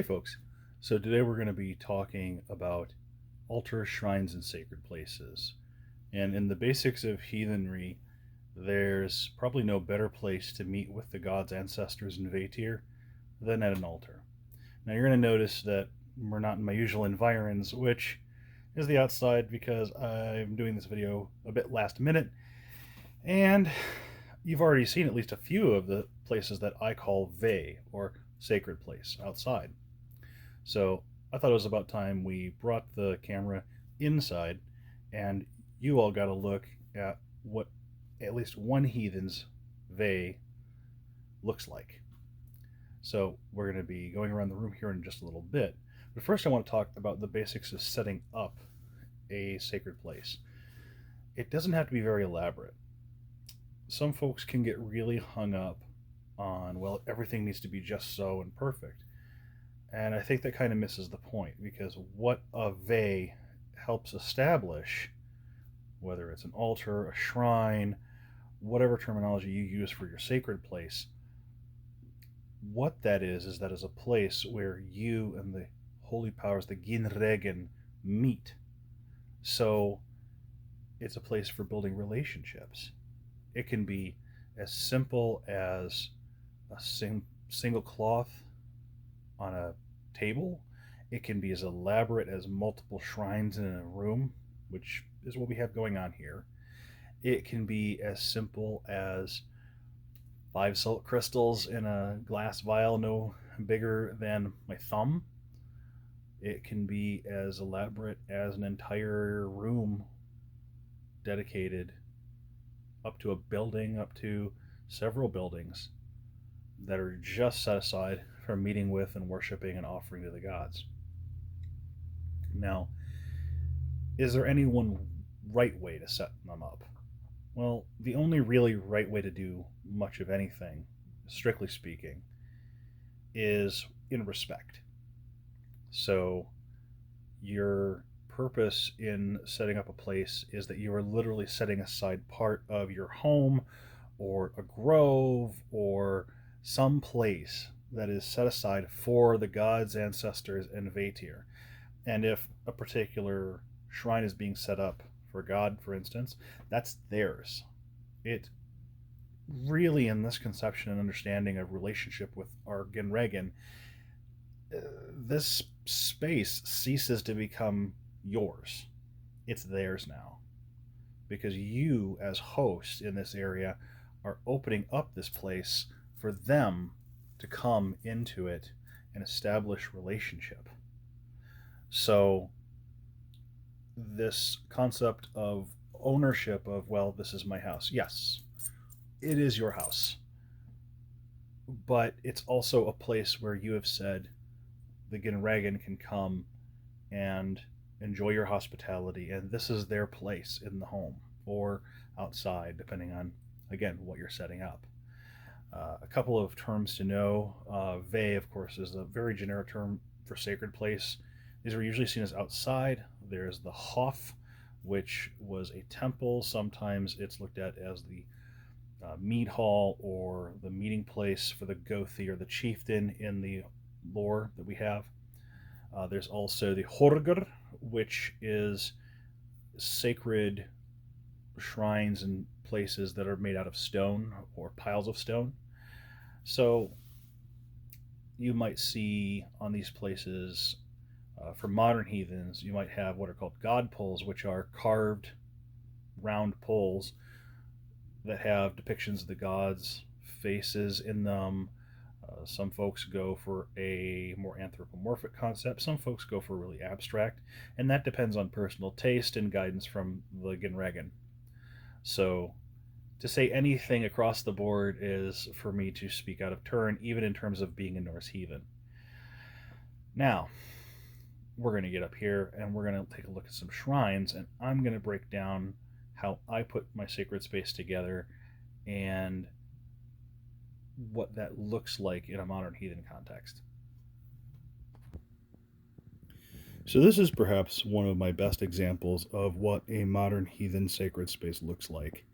Hey folks, so today we're going to be talking about altars, shrines, and sacred places. And in the basics of heathenry, there's probably no better place to meet with the gods' ancestors in Vitier than at an altar. Now you're going to notice that we're not in my usual environs, which is the outside because I'm doing this video a bit last minute, and you've already seen at least a few of the places that I call Ve, or sacred place, outside. So I thought it was about time we brought the camera inside and you all got a look at what at least one heathen's Ve looks like. So we're going to be going around the room here in just a little bit. But first I want to talk about the basics of setting up a sacred place. It doesn't have to be very elaborate. Some folks can get really hung up on, well, everything needs to be just so and perfect. And I think that kind of misses the point, because what a Ve helps establish, whether it's an altar, a shrine, whatever terminology you use for your sacred place, what that is that is a place where you and the holy powers, the Ginregen, meet. So it's a place for building relationships. It can be as simple as a single cloth on a table. It can be as elaborate as multiple shrines in a room, which is what we have going on here. It can be as simple as 5 salt crystals in a glass vial no bigger than my thumb. It can be as elaborate as an entire room dedicated up to a building, up to several buildings that are just set aside for meeting with and worshiping and offering to the gods. Now, is there any one right way to set them up? Well, the only really right way to do much of anything, strictly speaking, is in respect. So, your purpose in setting up a place is that you are literally setting aside part of your home or a grove or some place that is set aside for the gods, ancestors, and Vitier. And if a particular shrine is being set up for God, for instance, that's theirs. It really, in this conception and understanding of relationship with our Genregen, this space ceases to become yours. It's theirs now. Because you, as hosts in this area, are opening up this place for them to come into it and establish relationship. So this concept of ownership of, well, this is my house. Yes, it is your house. But it's also a place where you have said the Ginregen can come and enjoy your hospitality, and this is their place in the home or outside, depending on, again, what you're setting up. A couple of terms to know. Ve, of course, is a very generic term for sacred place. These are usually seen as outside. There's the Hof, which was a temple. Sometimes it's looked at as the mead hall or the meeting place for the Gothi or the chieftain in the lore that we have. There's also the Horgur, which is sacred shrines and places that are made out of stone or piles of stone. So you might see on these places, for modern heathens, you might have what are called god poles, which are carved round poles that have depictions of the gods' faces in them. Some folks go for a more anthropomorphic concept. Some folks go for really abstract, and that depends on personal taste and guidance from the Ginregen. So to say anything across the board is for me to speak out of turn, even in terms of being a Norse heathen. Now, we're going to get up here and we're going to take a look at some shrines, and I'm going to break down how I put my sacred space together and what that looks like in a modern heathen context. So this is perhaps one of my best examples of what a modern heathen sacred space looks like.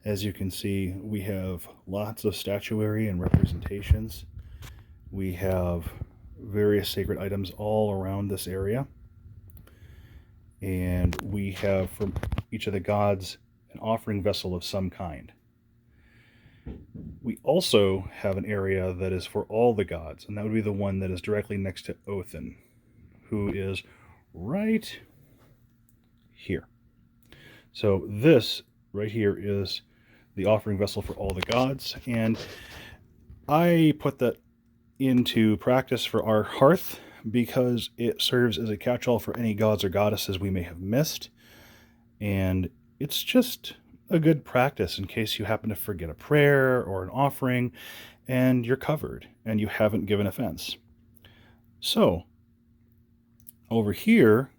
As you can see, we have lots of statuary and representations. We have various sacred items all around this area. And we have for each of the gods an offering vessel of some kind. We also have an area that is for all the gods, and that would be the one that is directly next to Othin, who is right here. So this right here is the offering vessel for all the gods, and I put that into practice for our hearth because it serves as a catch-all for any gods or goddesses we may have missed, and it's just a good practice in case you happen to forget a prayer or an offering and you're covered and you haven't given offense. So over here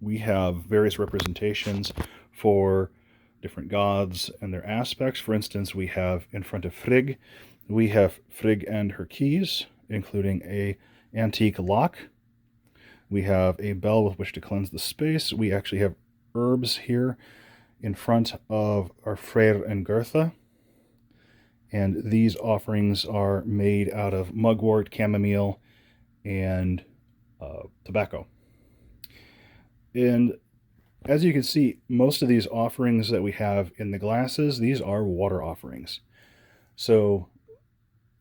we have various representations for different gods and their aspects. For instance, we have in front of Frigg, we have Frigg and her keys, including a antique lock. We have a bell with which to cleanse the space. We actually have herbs here in front of our Freyr and Gertha. And these offerings are made out of mugwort, chamomile, and tobacco. And as you can see, most of these offerings that we have in the glasses, these are water offerings. So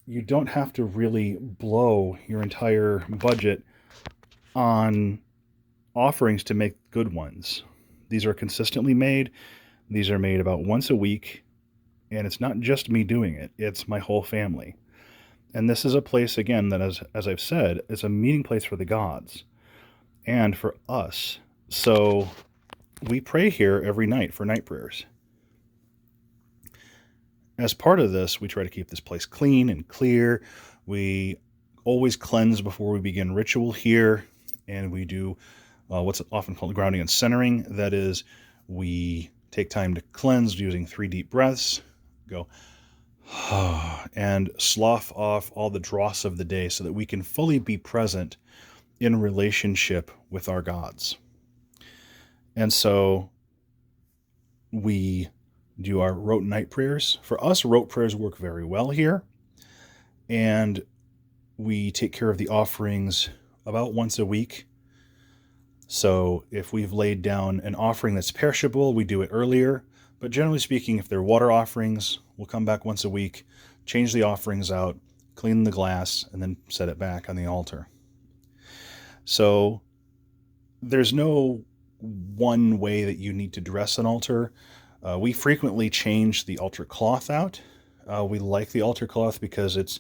you don't have to really blow your entire budget on offerings to make good ones. These are consistently made. These are made about once a week, and it's not just me doing it, it's my whole family. And this is a place, again, that as I've said, is a meeting place for the gods and for us. So we pray here every night for night prayers. As part of this, we try to keep this place clean and clear. We always cleanse before we begin ritual here, and we do what's often called grounding and centering. That is, we take time to cleanse using 3 deep breaths, go and slough off all the dross of the day so that we can fully be present in relationship with our gods. And so we do our rote night prayers. For us, rote prayers work very well here. And we take care of the offerings about once a week. So if we've laid down an offering that's perishable, we do it earlier. But generally speaking, if they're water offerings, we'll come back once a week, change the offerings out, clean the glass, and then set it back on the altar. So there's no one way that you need to dress an altar. We frequently change the altar cloth out. We like the altar cloth because it's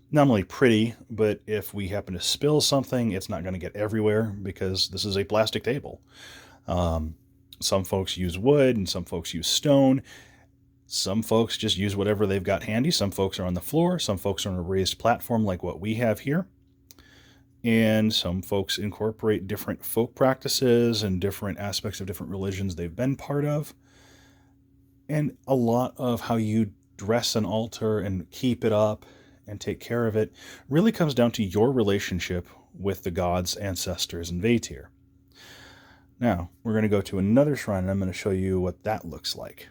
not only pretty, but if we happen to spill something, it's not going to get everywhere because this is a plastic table. Some folks use wood and some folks use stone. Some folks just use whatever they've got handy. Some folks are on the floor. Some folks are on a raised platform like what we have here. And some folks incorporate different folk practices and different aspects of different religions they've been part of. And a lot of how you dress an altar and keep it up and take care of it really comes down to your relationship with the gods, ancestors, and Vitier. Now, we're going to go to another shrine, and I'm going to show you what that looks like.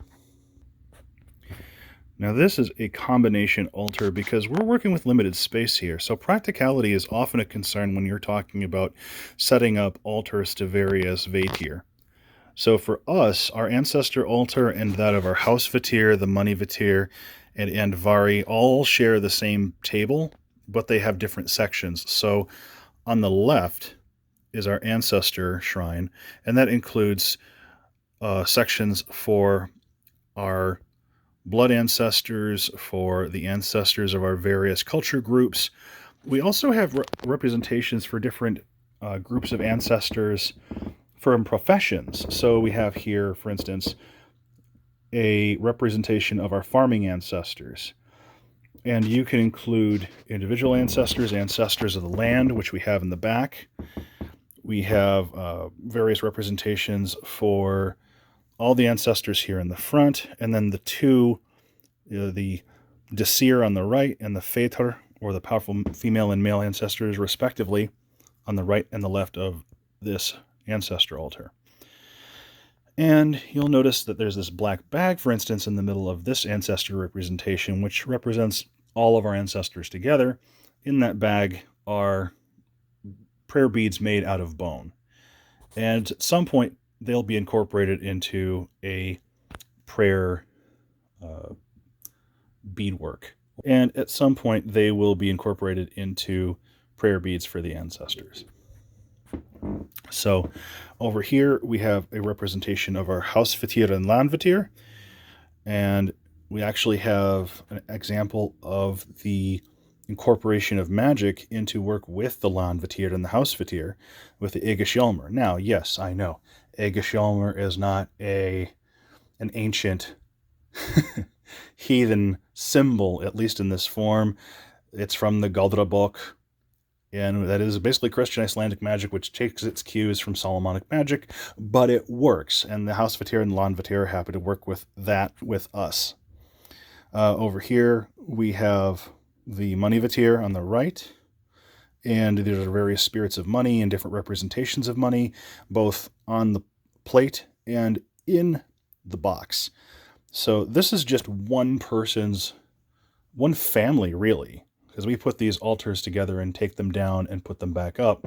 Now, this is a combination altar because we're working with limited space here, so practicality is often a concern when you're talking about setting up altars to various Vitier. So for us, our Ancestor Altar and that of our House Vitier, the Money Vitier, and Andvari all share the same table, but they have different sections. So on the left is our Ancestor Shrine, and that includes sections for our blood ancestors, for the ancestors of our various culture groups. We also have representations for different groups of ancestors from professions. So we have here, for instance, a representation of our farming ancestors. And you can include individual ancestors, ancestors of the land, which we have in the back. We have various representations for all the ancestors here in the front, and then the two, the Desir on the right and the Fetor, or the powerful female and male ancestors, respectively, on the right and the left of this Ancestor Altar. And you'll notice that there's this black bag, for instance, in the middle of this ancestor representation, which represents all of our ancestors together. In that bag are prayer beads made out of bone. And at some point, they'll be incorporated into a prayer beadwork. And at some point, they will be incorporated into prayer beads for the ancestors. So over here, we have a representation of our House Vitier and Land Vitier. And we actually have an example of the incorporation of magic into work with the Land Vitier and the House Vitier with the Egishjelmer. Now, yes, I know, Egishjelmer is not an ancient heathen symbol, at least in this form. It's from the Galdra book, and that is basically Christian Icelandic magic, which takes its cues from Solomonic magic, but it works, and the House Vitier and the Land Vitier are happy to work with that with us. Over here, we have the Money Vitier on the right, and there are various spirits of money and different representations of money, both on the plate and in the box. So this is just one family, really, because we put these altars together and take them down and put them back up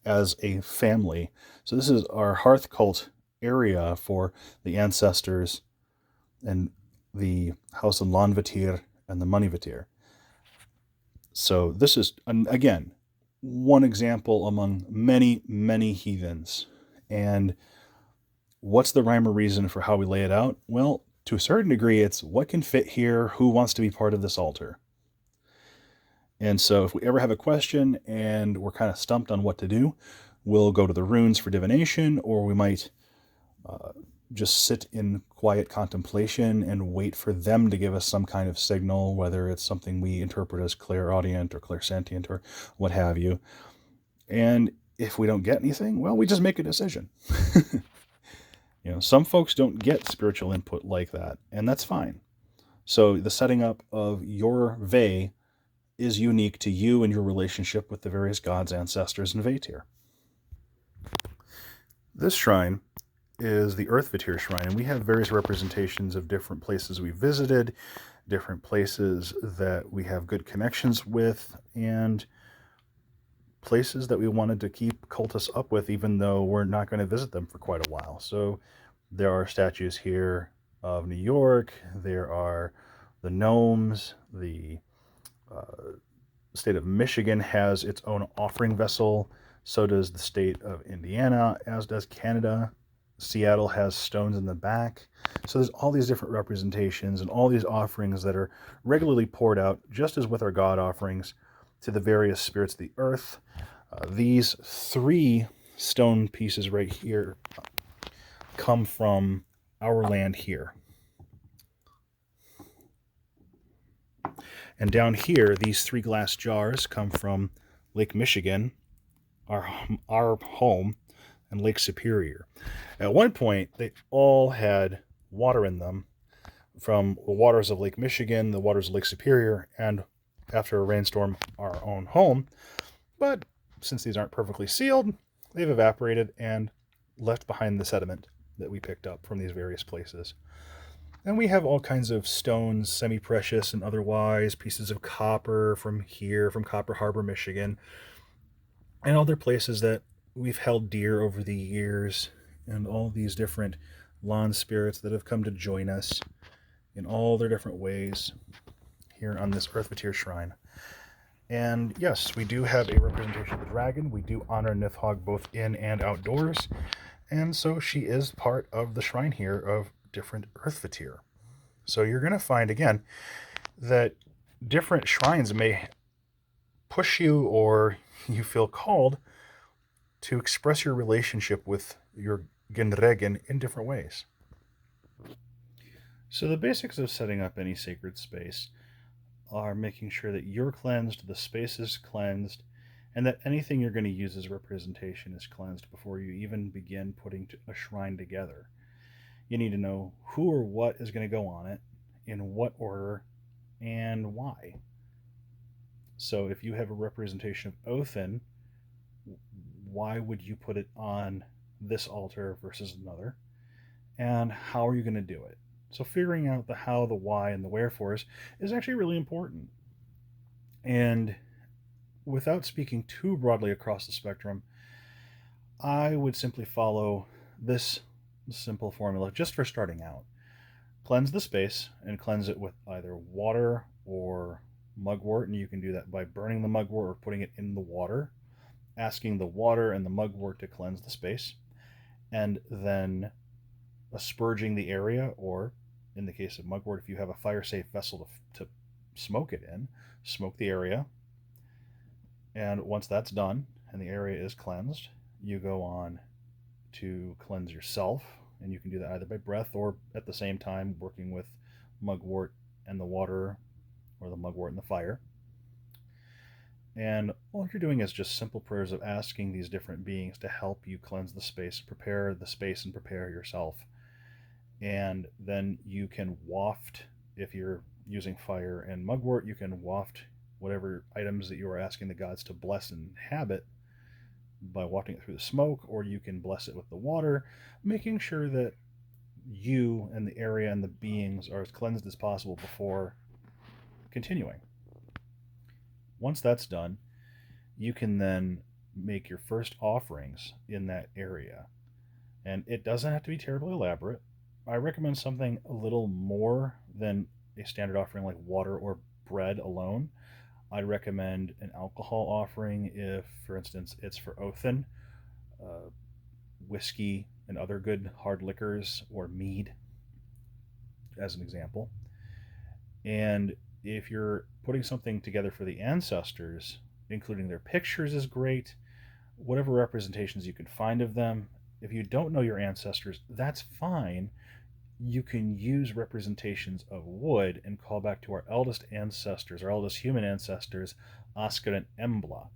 as a family. So this is our hearth cult area for the ancestors and the House and Land Vitier and the Money Vitier. So this is, again, one example among many, many heathens. And what's the rhyme or reason for how we lay it out? Well, to a certain degree, it's what can fit here, who wants to be part of this altar. And so if we ever have a question and we're kind of stumped on what to do, we'll go to the runes for divination, or we might just sit in quiet contemplation and wait for them to give us some kind of signal, whether it's something we interpret as clairaudient or clairsentient or what have you. And if we don't get anything, well, we just make a decision. Some folks don't get spiritual input like that, and that's fine. So the setting up of your Ve is unique to you and your relationship with the various gods, ancestors, and Vitier. This shrine is the Earth Vitier Shrine, and we have various representations of different places we visited, different places that we have good connections with, and places that we wanted to keep cultists up with, even though we're not going to visit them for quite a while. So there are statues here of New York, there are the gnomes, the state of Michigan has its own offering vessel, so does the state of Indiana, as does Canada. Seattle has stones in the back. So there's all these different representations and all these offerings that are regularly poured out, just as with our God offerings, to the various spirits of the earth. These 3 stone pieces right here come from our land here. And down here, these 3 glass jars come from Lake Michigan, our home, and Lake Superior. At one point, they all had water in them from the waters of Lake Michigan, the waters of Lake Superior, and after a rainstorm, our own home. But since these aren't perfectly sealed, they've evaporated and left behind the sediment that we picked up from these various places. And we have all kinds of stones, semi-precious and otherwise, pieces of copper from here, from Copper Harbor, Michigan, and other places that we've held dear over the years, and all these different lawn spirits that have come to join us in all their different ways here on this Earth Vitier Shrine. And yes, we do have a representation of the dragon. We do honor Nithhogg both in and outdoors, and so she is part of the shrine here of different Earth Vitier. So you're going to find, again, that different shrines may push you, or you feel called to express your relationship with your Genregen in different ways. So the basics of setting up any sacred space are making sure that you're cleansed, the space is cleansed, and that anything you're going to use as representation is cleansed before you even begin putting a shrine together. You need to know who or what is going to go on it, in what order, and why. So if you have a representation of Othin, why would you put it on this altar versus another? And how are you going to do it? So figuring out the how, the why, and the wherefores is actually really important. And without speaking too broadly across the spectrum, I would simply follow this simple formula just for starting out. Cleanse the space and cleanse it with either water or mugwort, and you can do that by burning the mugwort or putting it in the water, asking the water and the mugwort to cleanse the space, and then asperging the area, or in the case of mugwort, if you have a fire safe vessel to smoke it in, smoke the area. And once that's done and the area is cleansed, you go on to cleanse yourself, and you can do that either by breath or at the same time working with mugwort and the water, or the mugwort and the fire. And all you're doing is just simple prayers of asking these different beings to help you cleanse the space, prepare the space, and prepare yourself. And then you can waft, if you're using fire and mugwort, you can waft whatever items that you are asking the gods to bless and inhabit by wafting it through the smoke, or you can bless it with the water, making sure that you and the area and the beings are as cleansed as possible before continuing. Once that's done, you can then make your first offerings in that area. And it doesn't have to be terribly elaborate. I recommend something a little more than a standard offering like water or bread alone. I'd recommend an alcohol offering if, for instance, it's for Othin, whiskey and other good hard liquors, or mead, as an example. And if you're putting something together for the ancestors, including their pictures is great, whatever representations you can find of them. If you don't know your ancestors, that's fine. You can use representations of wood and call back to our eldest ancestors, our eldest human ancestors, Oscar and Embla,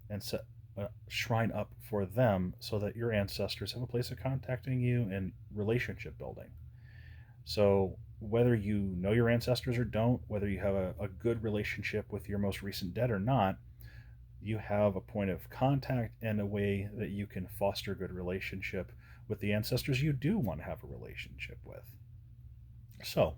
and set a shrine up for them so that your ancestors have a place of contacting you and relationship building. So whether you know your ancestors or don't, whether you have a good relationship with your most recent dead or not, you have a point of contact and a way that you can foster a good relationship with the ancestors you do want to have a relationship with. So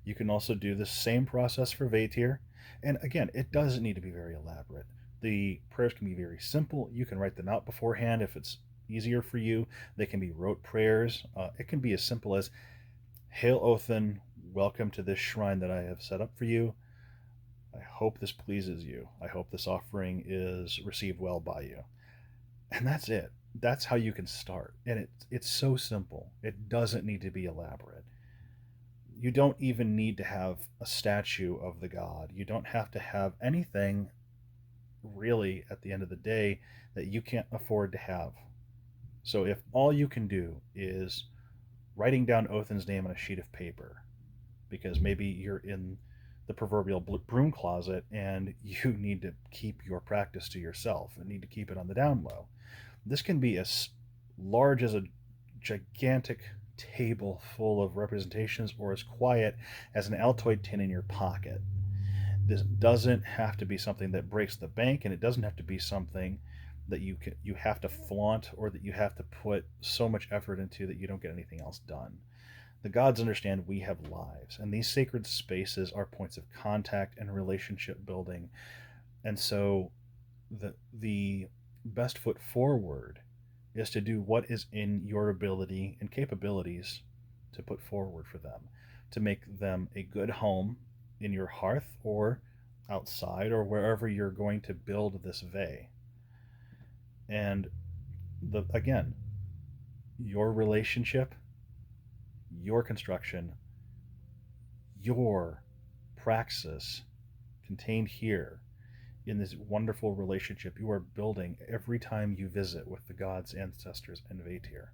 you can also do the same process for Vitier. And again, it doesn't need to be very elaborate. The prayers can be very simple. You can write them out beforehand if it's easier for you. They can be rote prayers. It can be as simple as, "Hail Othin, welcome to this shrine that I have set up for you. I hope this pleases you. I hope this offering is received well by you." And that's it. That's how you can start. And it's so simple. It doesn't need to be elaborate. You don't even need to have a statue of the god. You don't have to have anything really at the end of the day that you can't afford to have. So if all you can do is writing down Othin's name on a sheet of paper, because maybe you're in the proverbial broom closet and you need to keep your practice to yourself and need to keep it on the down low. This can be as large as a gigantic table full of representations, or as quiet as an Altoid tin in your pocket. This doesn't have to be something that breaks the bank, and it doesn't have to be something that you have to flaunt, or that you have to put so much effort into that you don't get anything else done. The gods understand we have lives, and these sacred spaces are points of contact and relationship building. And so the best foot forward is to do what is in your ability and capabilities to put forward for them, to make them a good home in your hearth or outside or wherever you're going to build this vey. And again, your relationship, your construction, your praxis contained here in this wonderful relationship you are building every time you visit with the gods, ancestors, and Vitier.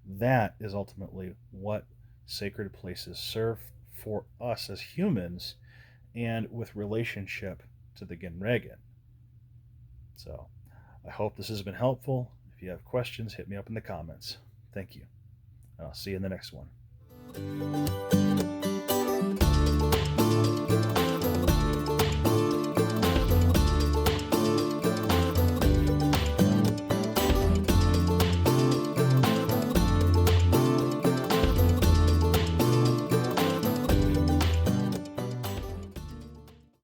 That is ultimately what sacred places serve for us as humans, and with relationship to the Genregen. So I hope this has been helpful. If you have questions, hit me up in the comments. Thank you, and I'll see you in the next one.